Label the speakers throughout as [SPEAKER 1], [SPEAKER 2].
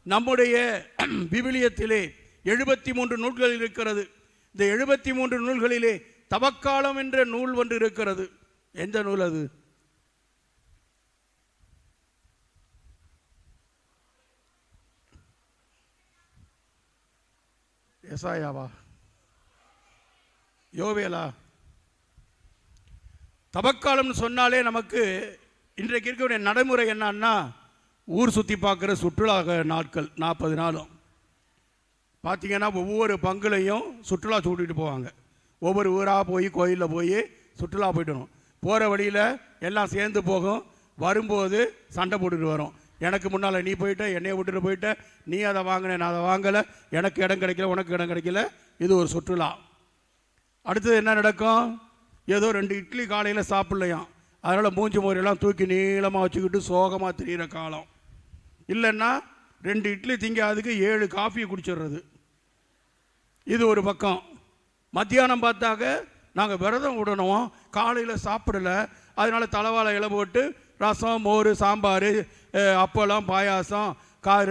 [SPEAKER 1] நம்முடைய விவிலியத்திலே 73 நூல்கள் இருக்கிறது. இந்த 73 நூல்களிலே தவக்காலம் என்ற நூல் ஒன்று இருக்கிறது. எந்த நூல் அது? எசாயாவா? யோவேலா? தவக்காலம்னு சொன்னாலே நமக்கு இன்றைக்கு இருக்கக்கூடிய நடைமுறை என்னன்னா, ஊர் சுற்றி பார்க்குற சுற்றுலா நாட்கள் 40 நாளும் பார்த்தீங்கன்னா ஒவ்வொரு பங்குலையும் சுற்றுலா கூட்டிகிட்டு போவாங்க. ஒவ்வொரு ஊராக போய் கோயிலில் போய் சுற்றுலா போயிட்டு வரும். போகிற வழியில் எல்லாம் சேர்ந்து போகும். வரும்போது சண்டை போட்டுட்டு வரும். எனக்கு முன்னால் நீ போயிட்ட, என்னையை விட்டுட்டு போயிட்ட, நீ அதை வாங்கின, நான் அதை வாங்கலை, எனக்கு இடம் கிடைக்கல, உனக்கு இடம் கிடைக்கல. இது ஒரு சுற்றுலா. அடுத்தது என்ன நடக்கும்? ஏதோ 2 இட்லி காலையில் சாப்பிட்லையாம், அதனால் மூஞ்சி மோரெல்லாம் தூக்கி நீளமாக வச்சுக்கிட்டு சோகமாக தெரிகிற காலம். இல்லைன்னா 2 இட்லி திங்காதுக்கு 7 காஃபியை குடிச்சிடுறது. இது ஒரு பக்கம். மத்தியானம் பார்த்தாக்க நாங்கள் விரதம் விடணும், காலையில் சாப்பிடலை, அதனால் தலைவாழை இலை போட்டு ரசம், மோர், சாம்பார், அப்பளம், பாயாசம்,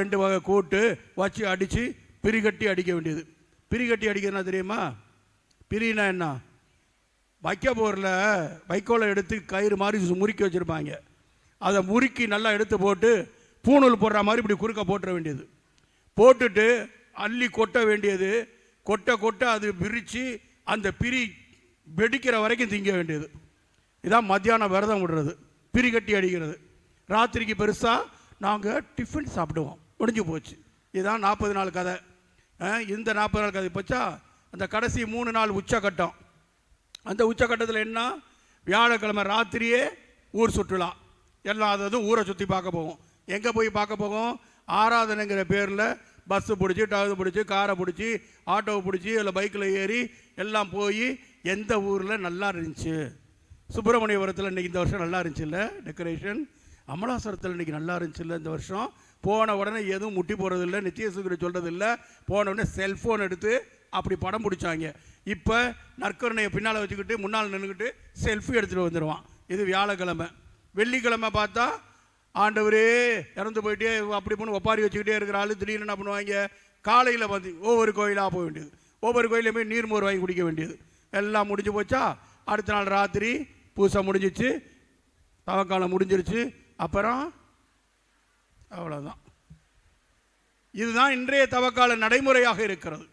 [SPEAKER 1] 2 வகை கூட்டு வச்சு அடித்து பிரிகட்டி அடிக்க வேண்டியது. பிரிகட்டி அடிக்கிறதுனா தெரியுமா? பிரினா என்ன? வைக்கோலில் வைக்கோலை எடுத்து கயிறு மாதிரி முறுக்கி வச்சுருப்பாங்க. அதை முறுக்கி நல்லா எடுத்து போட்டு பூணூல் போடுற மாதிரி இப்படி குறுக்க போட்டுற வேண்டியது. போட்டுட்டு அள்ளி கொட்ட வேண்டியது. கொட்ட கொட்ட அது பிரித்து அந்த பிரி வெடிக்கிற வரைக்கும் திங்க வேண்டியது. இதான் மத்தியானம் விரதம் விடுறது, பிரிகட்டி அடிக்கிறது. ராத்திரிக்கு பெருசாக நாங்கள் டிஃபன் சாப்பிடுவோம். முடிஞ்சு போச்சு. இதுதான் 40 நாள் கதை. இந்த 40 நாள் கதை போச்சா? அந்த கடைசி 3 நாள் உச்சக்கட்டம். அந்த உச்சக்கட்டத்தில் என்ன? வியாழக்கிழமை ராத்திரியே ஊர் சுற்றுலா. எல்லாம் அதாவது ஊரை சுற்றி பார்க்க போவோம். எங்கே போய் பார்க்க போவோம்? ஆராதனைங்கிற பேரில் பஸ்ஸு பிடிச்சி, டவு பிடிச்சி, காரை பிடிச்சி, ஆட்டோவை பிடிச்சி, இல்லை பைக்கில் ஏறி எல்லாம் போய் எந்த ஊரில் நல்லா இருந்துச்சு. சுப்பிரமணியபுரத்தில் இன்றைக்கி இந்த வருஷம் நல்லா இருந்துச்சு இல்லை டெக்கரேஷன். அமலாசுரத்தில் இன்றைக்கி நல்லா இருந்துச்சு இல்லை இந்த வருஷம். போன உடனே எதுவும் முட்டி போகிறதில்லை, நித்தியசுகரை சொல்கிறதில்லை. போன உடனே செல்ஃபோன் எடுத்து அப்படி படம் பிடிச்சாங்க. இப்போ நற்கருணையை பின்னால் வச்சுக்கிட்டு முன்னால் நின்றுக்கிட்டு செல்ஃபி எடுத்துகிட்டு வந்துடுவான். இது வியாழக்கிழமை. வெள்ளிக்கிழமை பார்த்தா ஆண்டவரே இறந்து போயிட்டே அப்படி பண்ணி ஒப்பாரி வச்சுக்கிட்டே இருக்கிற ஆள் திடீர்னு என்ன பண்ணுவாங்க? காலையில் வந்து ஒவ்வொரு கோயிலாக போக வேண்டியது. ஒவ்வொரு கோயிலையும் போய் நீர்மோர் வாங்கி குடிக்க வேண்டியது. எல்லாம் முடிஞ்சு போச்சா? அடுத்த நாள் ராத்திரி பூசை முடிஞ்சிச்சு, தவக்காலம் முடிஞ்சிருச்சு. அப்புறம் அவ்வளோதான். இதுதான் இன்றைய தவக்கால நடைமுறையாக இருக்கிறது.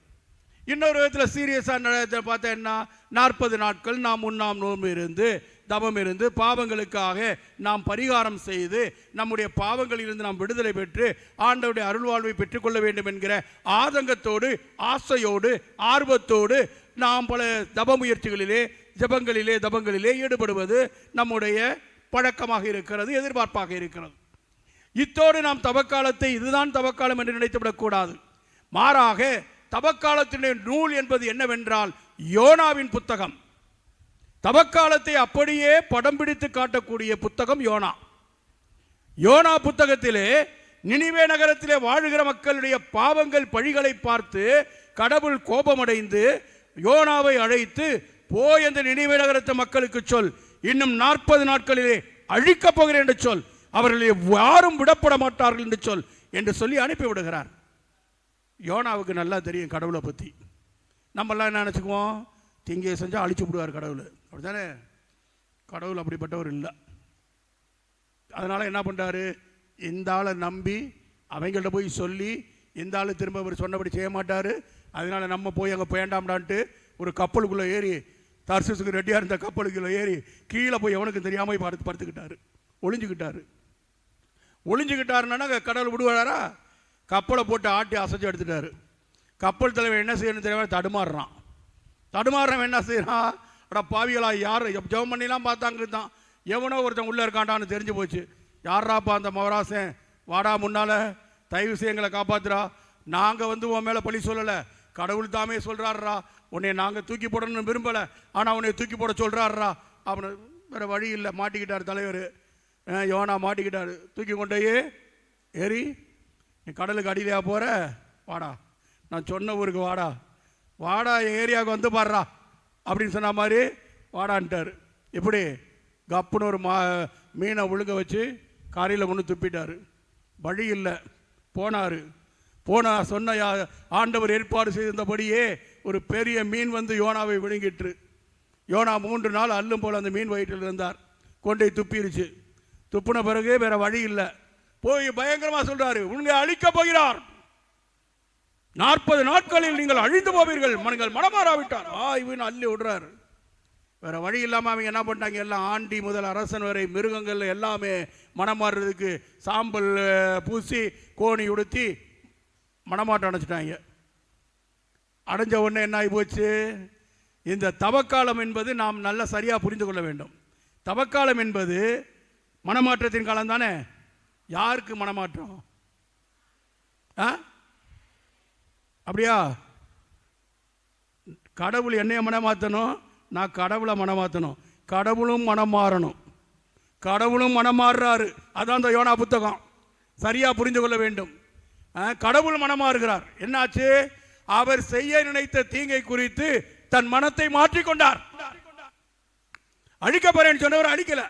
[SPEAKER 1] இன்னொரு விதத்தில் சீரியஸாக பார்த்தா என்ன? 40 நாட்கள் நாம் உண்ணாம் நோன்பு இருந்து தவம் இருந்து பாவங்களுக்காக நாம் பரிகாரம் செய்து நம்முடைய பாவங்களிலிருந்து நாம் விடுதலை பெற்று ஆண்டவருடைய அருள்வாழ்வை பெற்றுக்கொள்ள வேண்டும் என்கிற ஆதங்கத்தோடு, ஆசையோடு, ஆர்வத்தோடு நாம் பல தப முயற்சிகளிலே, ஜபங்களிலே, தபங்களிலே ஈடுபடுவது நம்முடைய பழக்கமாக இருக்கிறது, எதிர்பார்ப்பாக இருக்கிறது. இத்தோடு நாம் தவக்காலத்தை இதுதான் தவக்காலம் என்று நினைத்துவிடக்கூடாது. மாறாக தவக்காலத்தினுடைய நூல் என்பது என்னவென்றால் யோனாவின் புத்தகம். தவக்காலத்தை அப்படியே படம் பிடித்து காட்டக்கூடிய புத்தகம் யோனா. யோனா புத்தகத்திலே நினிவே நகரத்திலே வாழுகிற மக்களுடைய பாவங்கள் பழிகளை பார்த்து கடவுள் கோபமடைந்து யோனாவை அழைத்து, போய் அந்த நினிவே நகரத்து மக்களுக்கு சொல், இன்னும் 40 நாட்களிலே அழிக்கப் போகிறேன் என்று சொல், அவர்களை யாரும் விடப்பட மாட்டார்கள் என்று சொல் என்று சொல்லி அனுப்பிவிடுகிறார். யோனாவுக்கு நல்லா தெரியும் கடவுளை பற்றி. நம்மெல்லாம் என்ன நினச்சிக்குவோம்? தீங்கையை செஞ்சால் அழிச்சு விடுவார் கடவுள், அப்படித்தானே? கடவுள் அப்படிப்பட்டவர் இல்லை. அதனால் என்ன பண்ணுறாரு? இந்த ஆளை நம்பி அவங்கள்ட்ட போய் சொல்லி இந்த ஆள் திரும்ப அவர் சொன்னபடி செய்ய மாட்டார். அதனால் நம்ம போய் அங்கே வேண்டாம்டான்ட்டு ஒரு கப்பலுக்குள்ளே ஏறி, தர்சிசுக்கு ரெடியாக இருந்த கப்பலுக்குள்ளே ஏறி கீழே போய் எவனுக்கு தெரியாமல் படுத்துக்கிட்டாரு, ஒளிஞ்சுக்கிட்டாருன்னா கடவுள் விடுவாரா? கப்பலை போட்டு ஆட்டி அசைச்சு எடுத்துட்டாரு. கப்பல் தலைவர் என்ன செய்யணும்னு தெரியாமல் தடுமாறுறவன் என்ன செய்யறான்? அட பாவிகளா, யார் ஜெபம் பண்ணிலாம் பார்த்தாங்க தான், எவனோ ஒருத்தன் உள்ளே இருக்காண்டான்னு தெரிஞ்சு போச்சு. யாராப்பா அந்த மவராசன், வாடா முன்னால், தயவு செய்ய எங்களை காப்பாத்துறா, நாங்கள் வந்து உன் மேலே பழி சொல்லலை, கடவுள் தாமே சொல்கிறாரா, உன்னை நாங்கள் தூக்கி போடணும்னு விரும்பலை, ஆனால் உன்னை தூக்கி போட சொல்கிறாரா. அவனை வேறு வழி இல்லை, மாட்டிக்கிட்டார் தலைவர். யோனா மாட்டிக்கிட்டார். தூக்கி கொண்டே ஏறி, நீ கடலுக்கு அடியிலையா போகிற, வாடா, நான் சொன்ன ஊருக்கு வாடா, வாடா என் ஏரியாவுக்கு வந்து பாடுறா அப்படின்னு சொன்ன மாதிரி வாடான்ட்டார். எப்படி? கப்புன்னு ஒரு மீனை ஒழுங்க வச்சு காரியில் கொண்டு துப்பிட்டார். வழி இல்லை, போனார். சொன்ன ஆண்டவர் ஏற்பாடு செய்திருந்தபடியே ஒரு பெரிய மீன் வந்து யோனாவை விழுங்கிற்று. யோனா 3 நாள் அல்லும் போல் அந்த மீன் வயிற்றில் இருந்தார். கொண்டை துப்பிருச்சு. துப்புன பிறகு வேற வழி இல்லை. போய் பயங்கரமா சொல்றாரு, உங்களை அழிக்க போகிறார், 40 நாட்களில் நீங்கள் அழிந்து போவீர்கள், நீங்கள் மனமாறாவிட்டார். இவன் அள்ளி விடுறாரு. வேற வழி இல்லாமல் அவங்க என்ன பண்ணிட்டாங்க, எல்லாம் ஆண்டி முதல் அரசன் வரை மிருகங்கள் எல்லாமே மனம் மாறுறதுக்கு சாம்பல் பூசி கோணி உடுத்தி மனமாட்டம் அடைச்சிட்டாங்க. அடைஞ்ச உடனே என்ன ஆகி போச்சு, இந்த தவக்காலம் என்பது நாம் நல்லா சரியாக புரிந்து கொள்ள வேண்டும். தவக்காலம் என்பது மனமாற்றத்தின் காலம் தானே. யாருக்கு மனமாற்றம்? அப்படியா? கடவுள் என்னைய மனமாற்றணும், நான் கடவுளை மனமாற்றணும். கடவுளும் மனம் மாறணும். கடவுளும் மனம் மாறுறாரு. அதான் இந்த யோனா புத்தகம். சரியா புரிந்து கொள்ள வேண்டும். கடவுள் மனம் மாறுகிறார். என்னாச்சு? அவர் செய்ய நினைத்த தீங்கை குறித்து தன் மனத்தை மாற்றிக்கொண்டார். அழிக்க போறேன்னு சொன்னவர் அழிக்கல.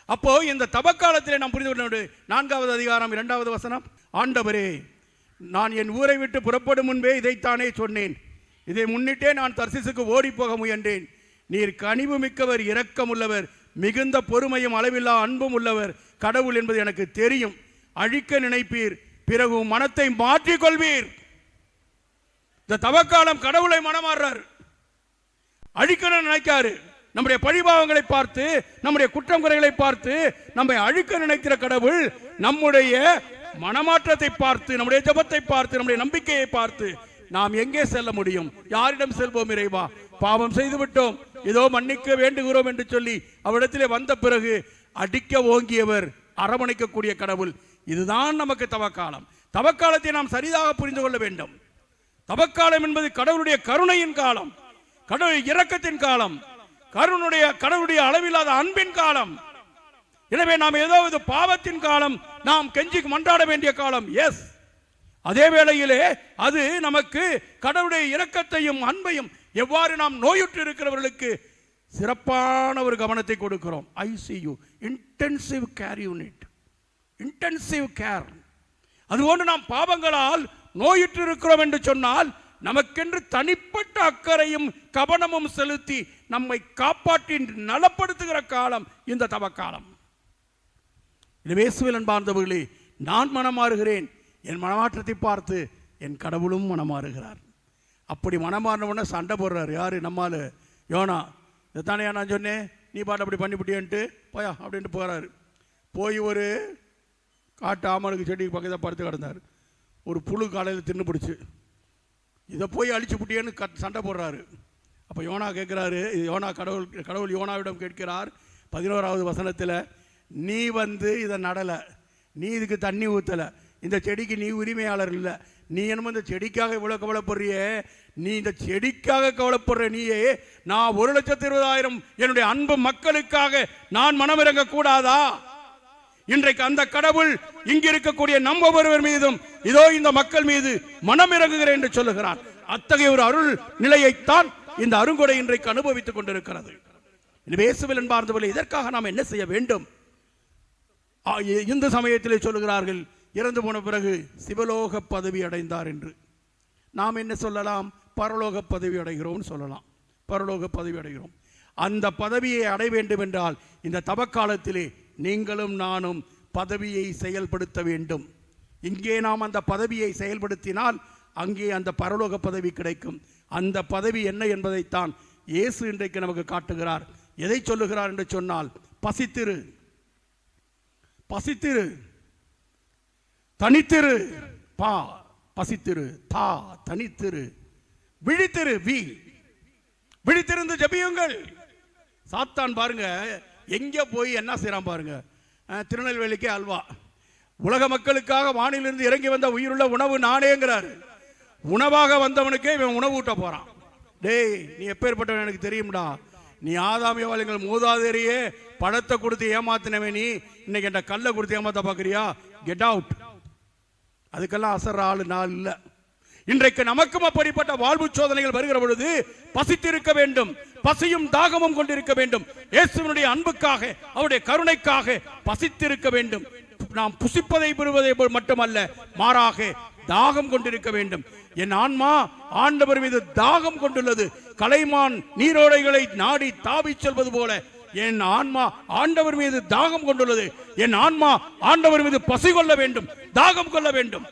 [SPEAKER 1] அப்போ இந்த தபக்காலத்திலே நாம் புரிந்து கொள்ள 4வது அதிகாரம் 2வது வசனம், ஆண்டவரே, நான் என் ஊரை விட்டு புறப்படும் முன்பே இதைத்தானே சொன்னேன். இதை முன்னிட்டே நான் தர்சிசுக்கு ஓடி போக முயன்றேன். நீர் கனிவு மிக்கவர், இரக்கம் உள்ளவர், மிகுந்த பொறுமையும் அளவில்லா அன்பும் உள்ளவர் கடவுள் என்பது எனக்கு தெரியும். அழிக்க நினைப்பீர், பிறகு மனத்தை மாற்றிக்கொள்வீர். இந்த தவக்காலம் கடவுளை மனமாறுறாரு. அழிக்கணும்னு நினைக்காரு. நம்முடைய பழிபாவங்களை பார்த்து, நம்முடைய குற்றம் குறைகளை பார்த்து நம்மை அழிக்க நினைக்கிற கடவுள் நம்முடைய மனமாற்றத்தை பார்த்து, நம்முடைய ஜபத்தை பார்த்து, நம்முடைய நம்பிக்கையை பார்த்து நாம் எங்கே செல்ல முடியும்? யாரிடம் செல்வோம்? இறைவா, பாவம் செய்து விட்டோம், ஏதோ மன்னிக்க வேண்டுகிறோம் என்று சொல்லி அவரிடத்திலே வந்த பிறகு அடிக்க ஓங்கியவர் அரவணைக்கக்கூடிய கடவுள். இதுதான் நமக்கு தவக்காலம். தவக்காலத்தை நாம் சரியாக புரிந்து கொள்ள வேண்டும். தவக்காலம் என்பது கடவுளுடைய கருணையின் காலம், கடவுளுடைய இரக்கத்தின் காலம், கடவுளுடைய அளவில்லாத அன்பின் காலம். எனவே நாம் ஏதாவது பாவத்தின் காலம், நாம் கெஞ்சி மன்றாட வேண்டிய காலம். எஸ், அதே வேளையிலே அது நமக்கு கடவுளுடைய இரக்கத்தையும் அன்பையும் எவ்வாறு நாம் நோயுற்று இருக்கிறவர்களுக்கு சிறப்பான ஒரு கவனத்தை கொடுக்கிறோம். ICU, intensive care unit, intensive care. அதுபோன்று நாம் பாவங்களால் நோயுற்று இருக்கிறோம் என்று சொன்னால் நமக்கென்று தனிப்பட்ட அக்கறையும் கவனமும் செலுத்தி நம்மை காப்பாற்றி நலப்படுத்துகிற காலம் இந்த தவக்காலம். இயேசுவில் அன்பார்ந்தவர்களே, நான் மனமாறுகிறேன், என் மனமாற்றத்தை பார்த்து என் கடவுளும் மனமாறுகிறார். அப்படி மனமாறினவுடனே சண்டை போடுறாரு. யாரு? நம்மால் யோனா. இதைத்தானே நான் சொன்னேன், நீ பாட்டு அப்படி பண்ணிவிட்டியன்ட்டு போயா அப்படின்ட்டு போகிறாரு. போய் ஒரு காட்டு ஆமனுக்கு செடிக்கு பக்கத்தில் படுத்து கிடந்தார். ஒரு புழு காலையில் தின்னு பிடிச்சி, இதை போய் அழிச்சு புட்டியன்னு சண்டை போடுறாரு. அப்போ யோனா கேட்குறாரு, யோனா கடவுள் யோனாவிடம் கேட்கிறார் 11வது வசனத்தில், நீ வந்து இதை நடலை, நீ இதுக்கு தண்ணி ஊற்றலை, இந்த செடிக்கு நீ உரிமையாளர் இல்லை, நீ என்னமோ இந்த செடிக்காக இவ்வளோ கவலைப்படுறியே, நீ இந்த செடிக்காக கவலைப்படுற நீயே, நான் 1,20,000 என்னுடைய அன்பு மக்களுக்காக நான் மனமிறங்க கூடாதா? இன்றைக்கு அந்த கடவுள் இங்கு இருக்கக்கூடிய நம்ம ஒருவர் மீதும் இதோ இந்த மக்கள் மீது மனம் இறங்குகிறேன் என்று சொல்லுகிறார். அத்தகைய ஒரு அருள் நிலையைத்தான் இந்த அருங்கொடை இன்றைக்கு அனுபவித்துக் கொண்டிருக்கிறது. இயேசுவில் அன்பார்ந்தவர்களே, இதற்காக நாம் என்ன செய்ய வேண்டும்? இந்து சமயத்திலே சொல்லுகிறார்கள், இறந்து போன பிறகு சிவலோக பதவி அடைந்தார் என்று. நாம் என்ன சொல்லலாம்? பரலோக பதவி அடைகிறோம் சொல்லலாம். பரலோக பதவி அடைகிறோம். அந்த பதவியை அடைய வேண்டும் என்றால் இந்த தவக்காலத்திலே நீங்களும் நானும் பதவியை செயல்படுத்த வேண்டும். இங்கே நாம் அந்த பதவியை செயல்படுத்தினால் அங்கே அந்த பரலோக பதவி கிடைக்கும். அந்த பதவி என்ன என்பதைத்தான் இயேசு இன்றைக்கு நமக்கு காட்டுகிறார். எதை சொல்லுகிறார் என்று சொன்னால், பசித்திரு, பசித்திரு, தனித்திரு, பா, பசித்திரு, தா, தனித்திரு, விழித்திரு, வி, விழித்திருந்து ஜெபியுங்கள். சாத்தான் பாருங்க எங்கே போய் என்ன செய்யறான் பாருங்க. திருநெல்வேலிக்கே அல்வா, உலக மக்களுக்காக வானிலிருந்து இறங்கி வந்த உயிருள்ள உணவு நானேங்கிறாரு. உணவாக வந்தவனுக்கே இவன் உணவு ஊட்ட போறான். டேய், நீ எப்பேற்பட்டவன் எனக்கு தெரியும்டா. நீ ஆதாமியவாளிகள் மூதாதையரையே பழத்தை கொடுத்து ஏமாத்தினவே, நீ இன்னைக்கு என்ற கல்லை கொடுத்து ஏமாத்த பார்க்குறியா? Get out. அதுக்கெல்லாம் அசர் ஆளு நாள் இல்லை. இன்றைக்கு நமக்கும் அப்படிப்பட்ட வாழ்வு சோதனைகள் வருகிற பொழுது பசித்திருக்க வேண்டும், பசியும் தாகமும் கொண்டிருக்க வேண்டும். இயேசுவினுடைய அன்புக்காக, அவருடைய கருணைக்காக பசித்திருக்க வேண்டும். நாம் புசிப்பதை பெறுவதை மட்டுமல்ல, மாறாக தாகம் கொண்டிருக்க வேண்டும். என் ஆன்மா ஆண்டவர் மீது தாகம் கொண்டுள்ளது. கலைமான் நீரோடைகளை நாடி தாவி செல்வது போல என் ஆன்மா ஆண்டவர் மீது தாகம் கொண்டுள்ளது. என் ஆன்மா ஆண்டவர் மீது பசி கொள்ள வேண்டும், தாகம் கொள்ள வேண்டும்.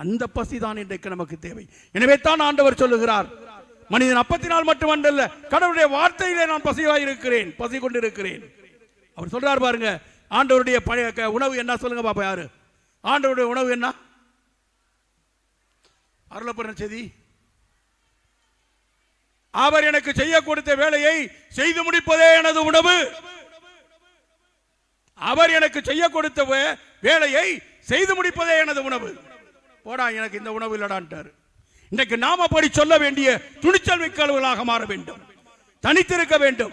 [SPEAKER 1] அந்த பசிதான் இன்றைக்கு நமக்கு தேவை. எனவே தான் ஆண்டவர் சொல்லுகிறார், மனிதன் அப்பத்தினால் மட்டுமல்ல, கடவுளுடைய வார்த்தையிலே நான் பசியாய் இருக்கிறேன், பசி கொண்டிருக்கிறேன். அவர் சொல்றார் பாருங்க, ஆண்டவருடைய பழைய உணவு என்ன சொல்லுங்க பாப்பா. யாரு ஆண்டவருடைய உணவு என்ன? அருளப்படுற செய்தி, அவர் எனக்கு செய்ய கொடுத்த வேலையை செய்து முடிப்பதே எனது உணவு. அவர் எனக்கு செய்ய கொடுத்த வேலையை செய்து முடிப்பதே எனது உணவு. போடா, எனக்கு இந்த உணவு இல்லடான்ட்டார். இன்றைக்கு நாம அப்படி சொல்ல வேண்டிய துணிச்சல் மிக்கவர்களாக மாற வேண்டும். தனித்திருக்க வேண்டும்.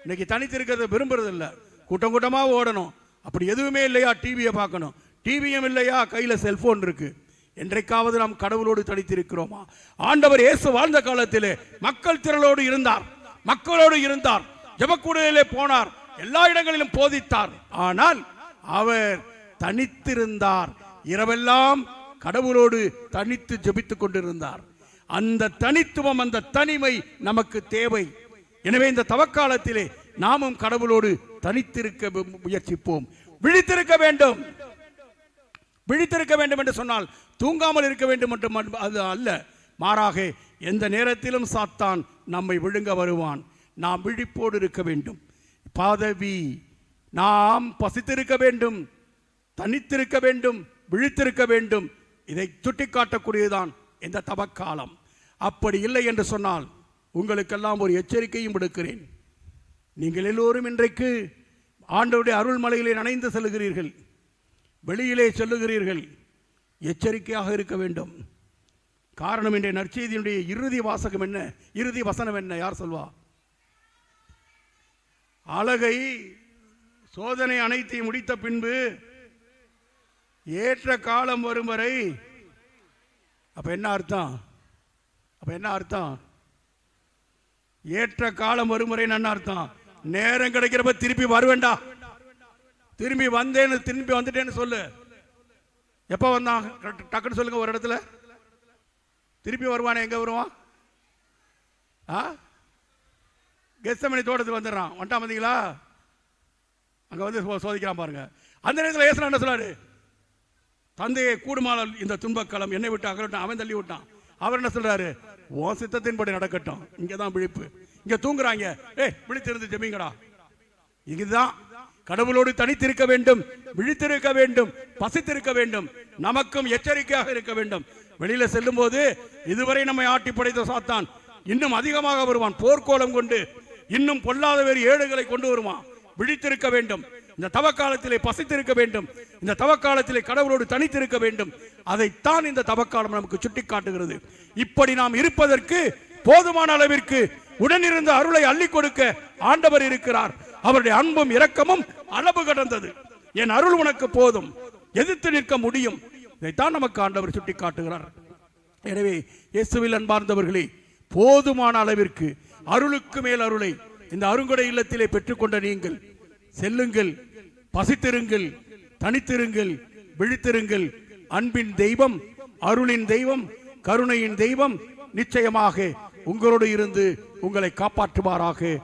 [SPEAKER 1] இன்னைக்கு தனித்திருக்கிறது விரும்புறது இல்லை, கூட்டம் கூட்டமா ஓடணும். அப்படி எதுவுமே இல்லையா, டிவியை பார்க்கணும். டிவியும் இல்லையா, கையில செல்போன் இருக்கு. என்றைக்காவது நாம் கடவுளோடு தனித்திருக்கிறோமா? ஆண்டவர் இயேசு வாழ்ந்த காலத்திலே மக்கள் திரளோடு இருந்தார், மக்களோடு இருந்தார், ஜெபக்கூடலிலே போனார், எல்லா இடங்களிலும் போதித்தார். ஆனால் அவர் தனித்திருந்தார். இரவெல்லாம் கடவுளோடு தனித்து ஜெபித்துக் கொண்டிருந்தார். அந்த தனித்துவம், அந்த தனிமை நமக்கு தேவை. எனவே இந்த தவக்காலத்திலே நாமும் கடவுளோடு தனித்திருக்க முயற்சிப்போம். விழித்திருக்க வேண்டும். விழித்திருக்க வேண்டும் என்று சொன்னால் தூங்காமல் இருக்க வேண்டும் என்று அது அல்ல. மாறாக எந்த நேரத்திலும் சாத்தான் நம்மை விழுங்க வருவான். நாம் விழிப்போடு இருக்க வேண்டும். பதவி, நாம் பசித்திருக்க வேண்டும், தனித்திருக்க வேண்டும், விழித்திருக்க வேண்டும். இதை சுட்டிக்காட்டக்கூடியதுதான் இந்த தவக்காலம். அப்படி இல்லை என்று சொன்னால் உங்களுக்கெல்லாம் ஒரு எச்சரிக்கையும் விடுக்கிறேன். நீங்கள் எல்லோரும் இன்றைக்கு ஆண்டவருடைய அருள்மலையிலே நனைந்து செல்லுகிறீர்கள், வெளியிலே செல்லுகிறீர்கள். எச்சரிக்கையாக இருக்க வேண்டும். காரணம், இன்றைய நற்செய்தியினுடைய இறுதி வாசகம் என்ன, இறுதி வசனம் என்ன? யார் சொல்வா? அழகை சோதனை அனைத்தையும் முடித்த பின்பு ஏற்ற காலம் வரும் வரை. அப்ப என்ன அர்த்தம்? ஏற்ற காலம் வரும் வரை என்ன அர்த்தம்? நேரம் கிடைக்கிறப்ப திருப்பி வருவேண்டா, திரும்பி வந்தேன்னு, திரும்பி வந்துட்டேன்னு சொல்லு. எப்ப வந்தான் டக்குன்னு சொல்லுங்க. ஒரு இடத்துல திருப்பி வருவானே, எங்க வருவான்? கெத்செமனே தோட்டத்துக்கு வந்துடுறான். வந்துட்டான், வந்தீங்களா? அங்க வந்து சோதிக்கிறான் பாருங்க. அந்த நேரத்தில் இயேசு என்ன சொல்றாரு? தந்தையை கூடுமானால் இந்த துன்பக்காலம் என்னை விட்டு அகலட்டும். அவன் தள்ளி விட்டான். அவர் என்ன சொல்றாரு? ஓ சித்தத்தின்படி நடக்கட்டும். இங்கதான் விழிப்பு. இங்க தூங்குறாங்க, விழித்திருந்து ஜெபிங்கடா. இதுதான் கடவுளோடு தனித்திருக்க வேண்டும், விழித்திருக்க வேண்டும், பசித்திருக்க வேண்டும். நமக்கும் எச்சரிக்கையாக இருக்க வேண்டும். வெளியில செல்லும் போது இதுவரை நம்மை ஆட்டி படைத்த சாத்தான் இன்னும் அதிகமாக வருவான். போர்க்கோலம் கொண்டு இன்னும் பொல்லாத வேறு ஏடுகளை கொண்டு வருவான். விழித்திருக்க வேண்டும். இந்த தவக்காலத்திலே பசித்திருக்க வேண்டும். இந்த தவக்காலத்திலே கடவுளோடு தனித்திருக்க வேண்டும். அதைத்தான் இந்த தவக்காலம் நமக்கு சுட்டிக்காட்டுகிறது. இப்படி நாம் இருப்பதற்கு போதுமான அளவிற்கு உடனிருந்த அருளை அள்ளி கொடுக்க ஆண்டவர் இருக்கிறார். அவருடைய அன்பும் இரக்கமும் அளவு கடந்தது. என் அருள் உனக்கு போதும், எதிர்த்து நிற்க முடியும். இதைத்தான் நமக்கு ஆண்டவர் சுட்டி காட்டுகிறார். எனவே இயேசுவில் அன்பார்ந்தவர்களே, போதுமான அளவிற்கு அருளுக்கு மேல் அருளை இந்த அருங்கொடை இல்லத்திலே பெற்றுக்கொண்ட நீங்கள் செல்லுங்கள், பசித்திருங்கள், தனித்திருங்கள், விழித்திருங்கள். அன்பின் தெய்வம், அருளின் தெய்வம், கருணையின் தெய்வம் நிச்சயமாக உங்களோடு இருந்து உங்களை காப்பாற்றுவாராக.